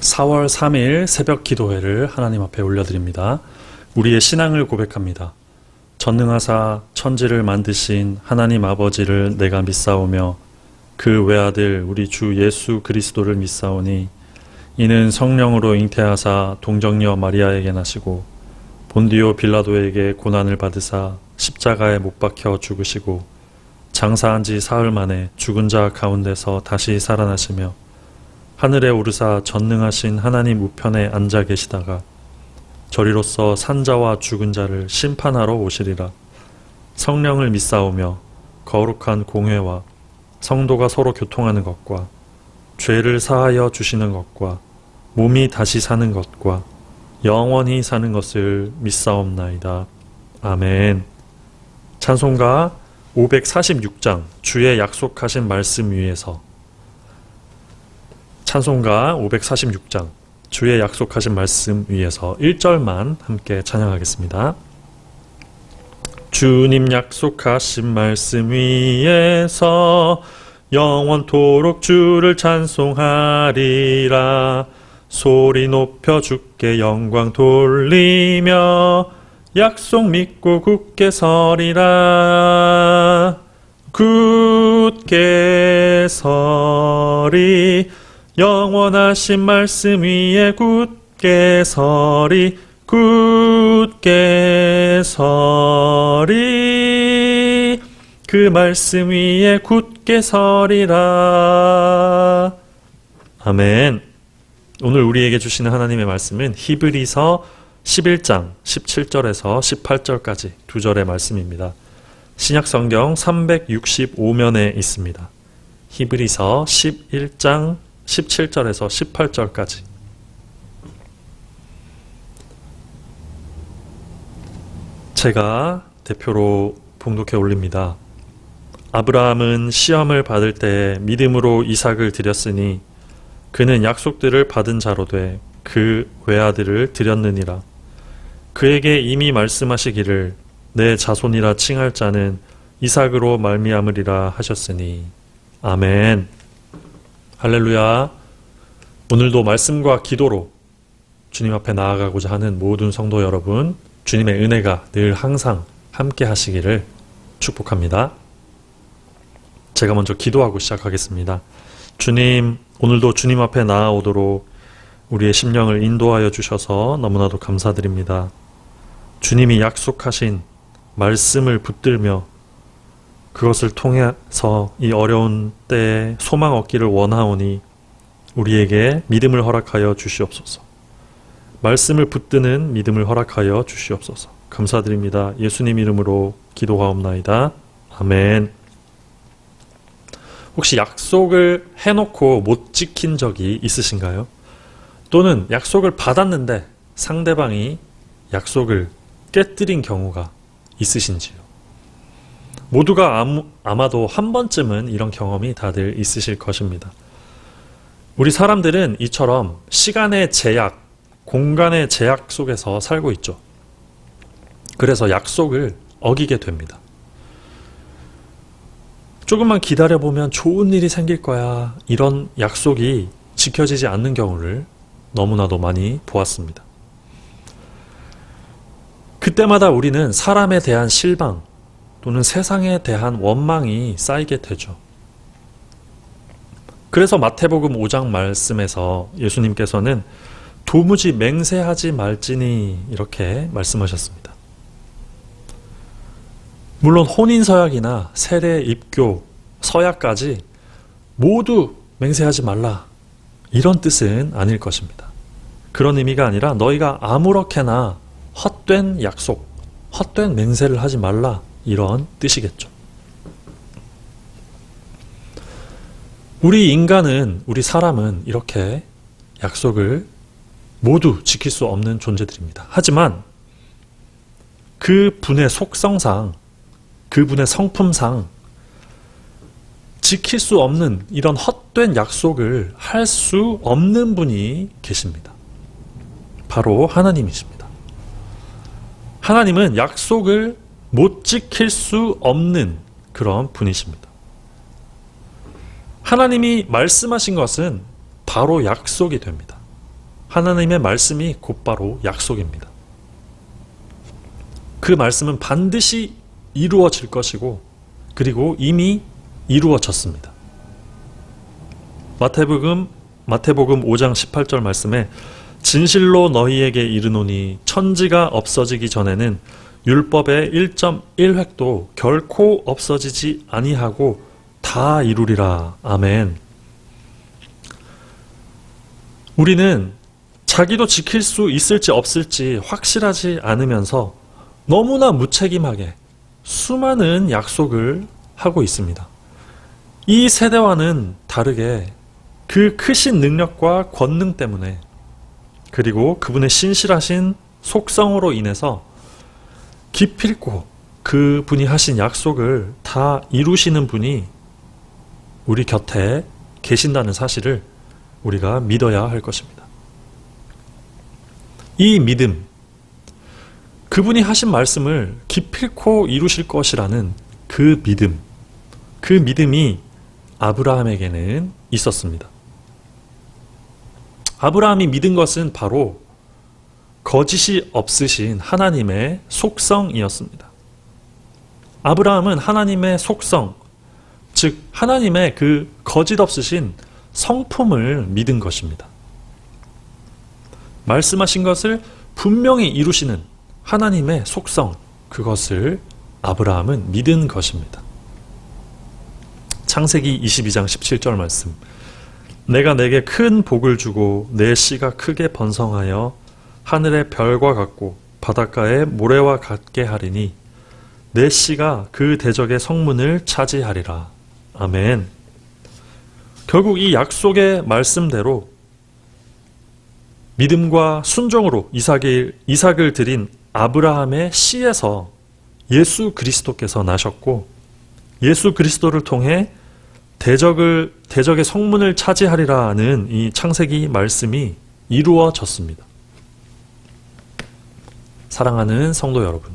4월 3일 새벽 기도회를 하나님 앞에 올려드립니다. 우리의 신앙을 고백합니다. 전능하사 천지를 만드신 하나님 아버지를 내가 믿사오며 그 외아들 우리 주 예수 그리스도를 믿사오니 이는 성령으로 잉태하사 동정녀 마리아에게 나시고 본디오 빌라도에게 고난을 받으사 십자가에 못 박혀 죽으시고 장사한 지 사흘 만에 죽은 자 가운데서 다시 살아나시며 하늘에 오르사 전능하신 하나님 우편에 앉아 계시다가 저리로서 산자와 죽은 자를 심판하러 오시리라. 성령을 믿사오며 거룩한 공회와 성도가 서로 교통하는 것과 죄를 사하여 주시는 것과 몸이 다시 사는 것과 영원히 사는 것을 믿사옵나이다. 아멘. 찬송가 546장 주의 약속하신 말씀 위에서 찬송가 546장 주의 약속하신 말씀 위에서 1절만 함께 찬양하겠습니다. 주님 약속하신 말씀 위에서 영원토록 주를 찬송하리라. 소리 높여 주께 영광 돌리며 약속 믿고 굳게 서리라. 굳게 서리 영원하신 말씀 위에 굳게 서리 굳게 서리 그 말씀 위에 굳게 서리라. 아멘. 오늘 우리에게 주시는 하나님의 말씀은 히브리서 11장 17절에서 18절까지 두 절의 말씀입니다. 신약성경 365면에 있습니다. 히브리서 11장 17절에서 18절까지. 제가 대표로 봉독해 올립니다. 아브라함은 시험을 받을 때 믿음으로 이삭을 드렸으니 그는 약속들을 받은 자로 돼 그 외아들을 드렸느니라. 그에게 이미 말씀하시기를 내 자손이라 칭할 자는 이삭으로 말미암으리라 하셨으니. 아멘. 할렐루야. 오늘도 말씀과 기도로 주님 앞에 나아가고자 하는 모든 성도 여러분, 주님의 은혜가 늘 항상 함께 하시기를 축복합니다. 제가 먼저 기도하고 시작하겠습니다. 주님, 오늘도 주님 앞에 나아오도록 우리의 심령을 인도하여 주셔서 너무나도 감사드립니다. 주님이 약속하신 말씀을 붙들며 그것을 통해서 이 어려운 때에 소망 얻기를 원하오니 우리에게 믿음을 허락하여 주시옵소서. 말씀을 붙드는 믿음을 허락하여 주시옵소서. 감사드립니다. 예수님 이름으로 기도하옵나이다. 아멘. 혹시 약속을 해놓고 못 지킨 적이 있으신가요? 또는 약속을 받았는데 상대방이 약속을 깨뜨린 경우가 있으신지요? 모두가 아마도 한 번쯤은 이런 경험이 다들 있으실 것입니다. 우리 사람들은 이처럼 시간의 제약, 공간의 제약 속에서 살고 있죠. 그래서 약속을 어기게 됩니다. 조금만 기다려보면 좋은 일이 생길 거야. 이런 약속이 지켜지지 않는 경우를 너무나도 많이 보았습니다. 그때마다 우리는 사람에 대한 실망 또는 세상에 대한 원망이 쌓이게 되죠. 그래서 마태복음 5장 말씀에서 예수님께서는 도무지 맹세하지 말지니 이렇게 말씀하셨습니다. 물론 혼인서약이나 세례, 입교, 서약까지 모두 맹세하지 말라 이런 뜻은 아닐 것입니다. 그런 의미가 아니라 너희가 아무렇게나 헛된 약속, 헛된 맹세를 하지 말라 이런 뜻이겠죠. 우리 인간은, 우리 사람은 이렇게 약속을 모두 지킬 수 없는 존재들입니다. 하지만 그분의 속성상, 그분의 성품상 지킬 수 없는 이런 헛된 약속을 할 수 없는 분이 계십니다. 바로 하나님이십니다. 하나님은 약속을 못 지킬 수 없는 그런 분이십니다. 하나님이 말씀하신 것은 바로 약속이 됩니다. 하나님의 말씀이 곧바로 약속입니다. 그 말씀은 반드시 이루어질 것이고 그리고 이미 이루어졌습니다. 마태복음 5장 18절 말씀에 진실로 너희에게 이르노니 천지가 없어지기 전에는 율법의 1.1획도 결코 없어지지 아니하고 다 이루리라. 아멘. 우리는 자기도 지킬 수 있을지 없을지 확실하지 않으면서 너무나 무책임하게 수많은 약속을 하고 있습니다. 이 세대와는 다르게 그 크신 능력과 권능 때문에 그리고 그분의 신실하신 속성으로 인해서 기필코 그분이 하신 약속을 다 이루시는 분이 우리 곁에 계신다는 사실을 우리가 믿어야 할 것입니다. 이 믿음, 그분이 하신 말씀을 기필코 이루실 것이라는 그 믿음이 아브라함에게는 있었습니다. 아브라함이 믿은 것은 바로 거짓이 없으신 하나님의 속성이었습니다. 아브라함은 하나님의 속성, 즉 하나님의 그 거짓 없으신 성품을 믿은 것입니다. 말씀하신 것을 분명히 이루시는 하나님의 속성, 그것을 아브라함은 믿은 것입니다. 창세기 22장 17절 말씀, 내가 내게 큰 복을 주고 내 씨가 크게 번성하여 하늘의 별과 같고 바닷가의 모래와 같게 하리니 내 씨가 그 대적의 성문을 차지하리라. 아멘. 결국 이 약속의 말씀대로 믿음과 순종으로 이삭을 드린 아브라함의 씨에서 예수 그리스도께서 나셨고 예수 그리스도를 통해 대적의 성문을 차지하리라는 이 창세기 말씀이 이루어졌습니다. 사랑하는 성도 여러분,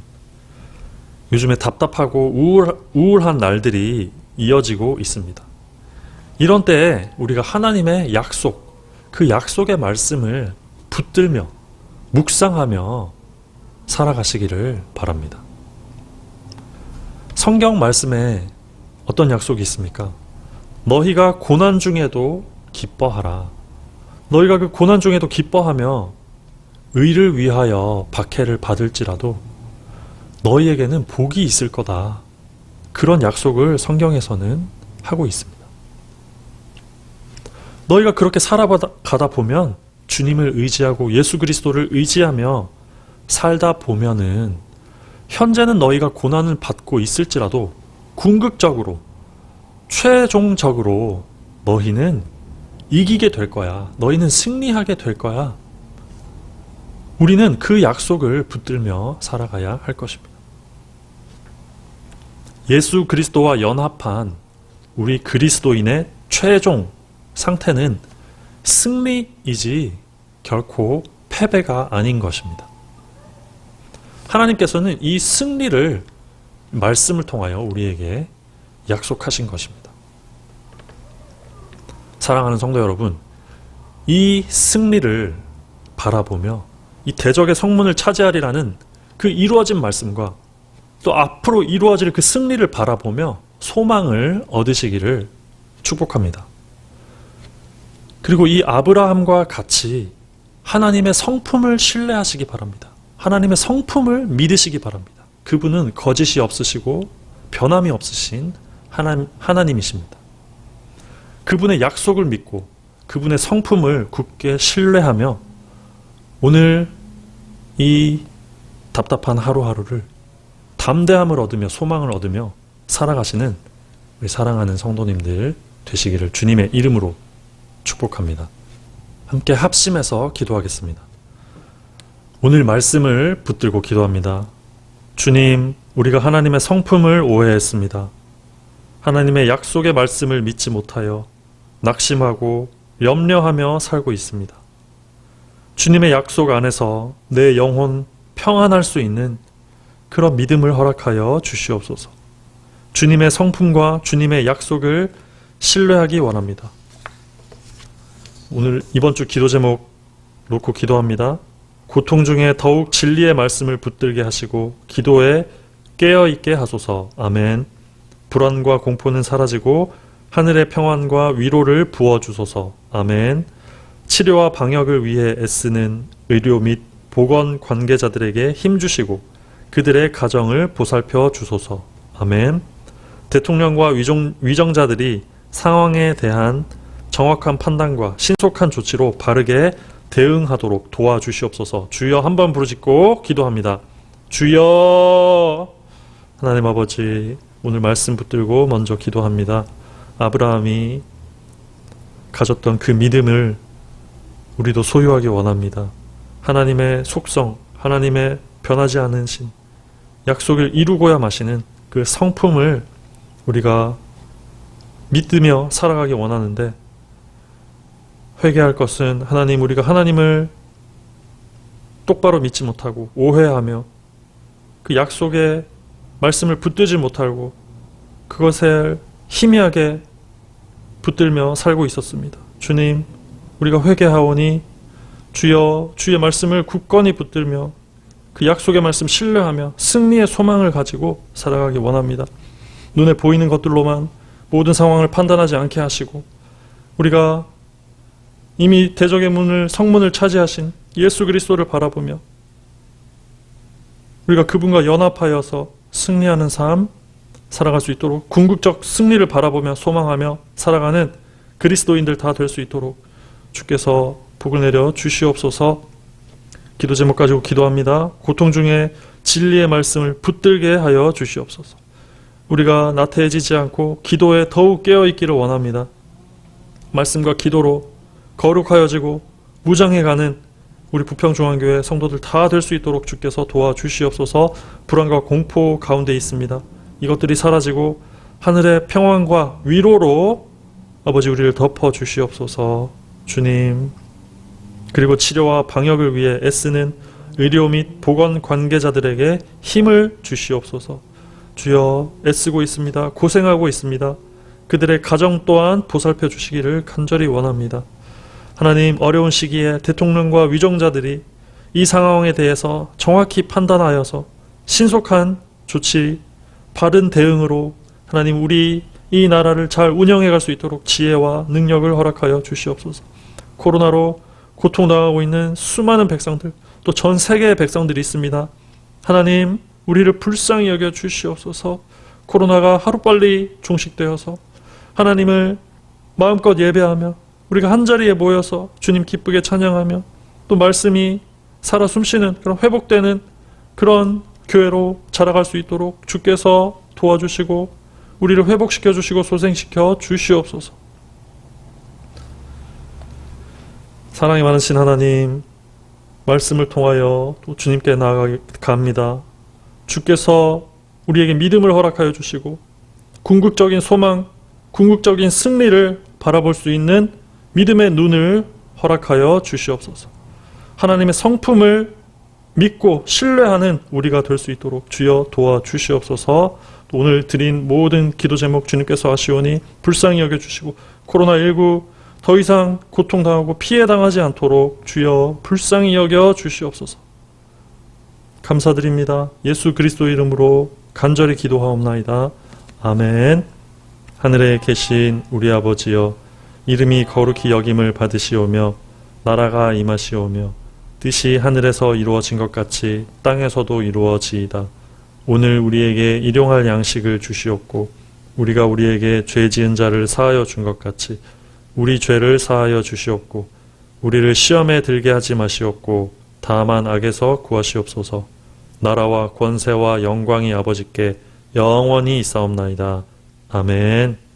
요즘에 답답하고 우울한 날들이 이어지고 있습니다. 이런 때에 우리가 하나님의 약속, 그 약속의 말씀을 붙들며 묵상하며 살아가시기를 바랍니다. 성경 말씀에 어떤 약속이 있습니까? 너희가 고난 중에도 기뻐하라. 너희가 그 고난 중에도 기뻐하며 의를 위하여 박해를 받을지라도 너희에게는 복이 있을 거다. 그런 약속을 성경에서는 하고 있습니다. 너희가 그렇게 살아가다 보면 주님을 의지하고 예수 그리스도를 의지하며 살다 보면은 현재는 너희가 고난을 받고 있을지라도 궁극적으로 최종적으로 너희는 이기게 될 거야. 너희는 승리하게 될 거야. 우리는 그 약속을 붙들며 살아가야 할 것입니다. 예수 그리스도와 연합한 우리 그리스도인의 최종 상태는 승리이지 결코 패배가 아닌 것입니다. 하나님께서는 이 승리를 말씀을 통하여 우리에게 약속하신 것입니다. 사랑하는 성도 여러분, 이 승리를 바라보며 이 대적의 성문을 차지하리라는 그 이루어진 말씀과 또 앞으로 이루어질 그 승리를 바라보며 소망을 얻으시기를 축복합니다. 그리고 이 아브라함과 같이 하나님의 성품을 신뢰하시기 바랍니다. 하나님의 성품을 믿으시기 바랍니다. 그분은 거짓이 없으시고 변함이 없으신 하나님이십니다. 그분의 약속을 믿고 그분의 성품을 굳게 신뢰하며 오늘 이 답답한 하루하루를 담대함을 얻으며 소망을 얻으며 살아가시는 우리 사랑하는 성도님들 되시기를 주님의 이름으로 축복합니다. 함께 합심해서 기도하겠습니다. 오늘 말씀을 붙들고 기도합니다. 주님, 우리가 하나님의 성품을 오해했습니다. 하나님의 약속의 말씀을 믿지 못하여 낙심하고 염려하며 살고 있습니다. 주님의 약속 안에서 내 영혼 평안할 수 있는 그런 믿음을 허락하여 주시옵소서. 주님의 성품과 주님의 약속을 신뢰하기 원합니다. 오늘 이번 주 기도 제목 놓고 기도합니다. 고통 중에 더욱 진리의 말씀을 붙들게 하시고 기도에 깨어있게 하소서. 아멘. 불안과 공포는 사라지고 하늘의 평안과 위로를 부어주소서. 아멘. 치료와 방역을 위해 애쓰는 의료 및 보건 관계자들에게 힘주시고 그들의 가정을 보살펴 주소서. 아멘. 대통령과 위정자들이 상황에 대한 정확한 판단과 신속한 조치로 바르게 대응하도록 도와주시옵소서. 주여 한번 부르짖고 기도합니다. 주여. 하나님 아버지, 오늘 말씀 붙들고 먼저 기도합니다. 아브라함이 가졌던 그 믿음을 우리도 소유하기 원합니다. 하나님의 속성, 하나님의 변하지 않은 신, 약속을 이루고야 마시는 그 성품을 우리가 믿으며 살아가기 원하는데, 회개할 것은 하나님, 우리가 하나님을 똑바로 믿지 못하고 오해하며 그 약속의 말씀을 붙들지 못하고 그것을 희미하게 붙들며 살고 있었습니다. 주님, 우리가 회개하오니 주여, 주의 말씀을 굳건히 붙들며 그 약속의 말씀 신뢰하며 승리의 소망을 가지고 살아가기 원합니다. 눈에 보이는 것들로만 모든 상황을 판단하지 않게 하시고, 우리가 이미 대적의 문을, 성문을 차지하신 예수 그리스도를 바라보며 우리가 그분과 연합하여서 승리하는 삶 살아갈 수 있도록, 궁극적 승리를 바라보며 소망하며 살아가는 그리스도인들 다 될 수 있도록 주께서 복을 내려 주시옵소서. 기도 제목 가지고 기도합니다. 고통 중에 진리의 말씀을 붙들게 하여 주시옵소서. 우리가 나태해지지 않고 기도에 더욱 깨어있기를 원합니다. 말씀과 기도로 거룩하여지고 무장해가는 우리 부평중앙교회 성도들 다 될 수 있도록 주께서 도와주시옵소서. 불안과 공포 가운데 있습니다. 이것들이 사라지고 하늘의 평안과 위로로 아버지 우리를 덮어주시옵소서. 주님, 그리고 치료와 방역을 위해 애쓰는 의료 및 보건 관계자들에게 힘을 주시옵소서. 주여, 애쓰고 있습니다. 고생하고 있습니다. 그들의 가정 또한 보살펴 주시기를 간절히 원합니다. 하나님, 어려운 시기에 대통령과 위정자들이 이 상황에 대해서 정확히 판단하여서 신속한 조치, 바른 대응으로 하나님, 우리 이 나라를 잘 운영해 갈 수 있도록 지혜와 능력을 허락하여 주시옵소서. 코로나로 고통당하고 있는 수많은 백성들, 또 전 세계의 백성들이 있습니다. 하나님, 우리를 불쌍히 여겨 주시옵소서. 코로나가 하루빨리 종식되어서 하나님을 마음껏 예배하며 우리가 한자리에 모여서 주님 기쁘게 찬양하며 또 말씀이 살아 숨쉬는 그런 회복되는 그런 교회로 자라갈 수 있도록 주께서 도와주시고 우리를 회복시켜 주시고 소생시켜 주시옵소서. 사랑이 많으신 하나님, 말씀을 통하여 또 주님께 나아갑니다. 주께서 우리에게 믿음을 허락하여 주시고 궁극적인 소망, 궁극적인 승리를 바라볼 수 있는 믿음의 눈을 허락하여 주시옵소서. 하나님의 성품을 믿고 신뢰하는 우리가 될 수 있도록 주여 도와주시옵소서. 오늘 드린 모든 기도 제목 주님께서 아시오니 불쌍히 여겨주시고 코로나19 더 이상 고통당하고 피해당하지 않도록 주여 불쌍히 여겨 주시옵소서. 감사드립니다. 예수 그리스도 이름으로 간절히 기도하옵나이다. 아멘. 하늘에 계신 우리 아버지여, 이름이 거룩히 여김을 받으시오며 나라가 임하시오며 뜻이 하늘에서 이루어진 것 같이 땅에서도 이루어지이다. 오늘 우리에게 일용할 양식을 주시옵고 우리가 우리에게 죄 지은 자를 사하여 준 것 같이 우리 죄를 사하여 주시옵고 우리를 시험에 들게 하지 마시옵고 다만 악에서 구하시옵소서. 나라와 권세와 영광이 아버지께 영원히 있사옵나이다. 아멘.